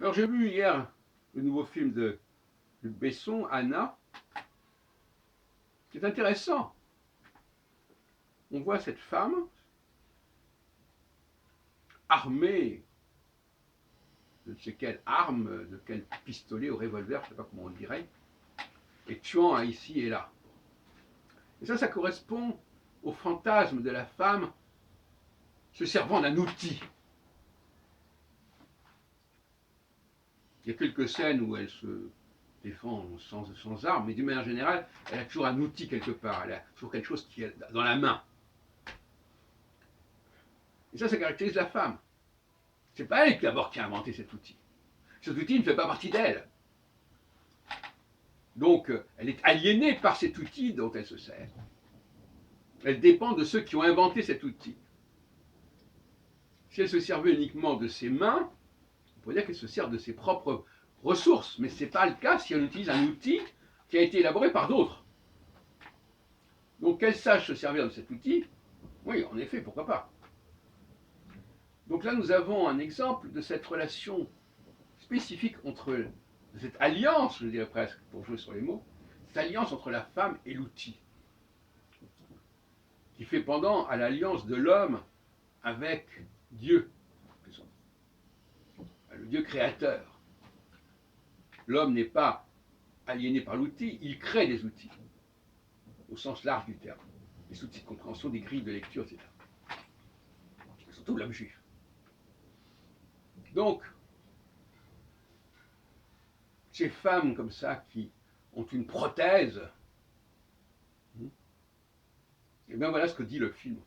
Alors j'ai vu hier le nouveau film de Luc Besson, Anna, qui est intéressant. On voit cette femme armée de ne sais quelle arme, de quel pistolet ou revolver, je ne sais pas comment on dirait, et tuant ici et là. Et ça correspond au fantasme de la femme se servant d'un outil. Il y a quelques scènes où elle se défend sans arme, mais d'une manière générale, elle a toujours un outil quelque part, elle a toujours quelque chose qui est dans la main. Et ça caractérise la femme. C'est pas elle d'abord qui a inventé cet outil. Cet outil ne fait pas partie d'elle. Donc, elle est aliénée par cet outil dont elle se sert. Elle dépend de ceux qui ont inventé cet outil. Si elle se servait uniquement de ses mains, on pourrait dire qu'elle se sert de ses propres ressources, mais ce n'est pas le cas si elle utilise un outil qui a été élaboré par d'autres. Donc qu'elle sache se servir de cet outil, oui, en effet, pourquoi pas. Donc là, nous avons un exemple de cette relation spécifique de cette alliance, je dirais presque, pour jouer sur les mots, cette alliance entre la femme et l'outil, qui fait pendant à l'alliance de l'homme avec Dieu, le Dieu créateur. L'homme n'est pas aliéné par l'outil, il crée des outils, au sens large du terme, des outils de compréhension, des grilles de lecture, etc. Surtout l'homme juif. Donc, ces femmes comme ça qui ont une prothèse, et bien voilà ce que dit le film.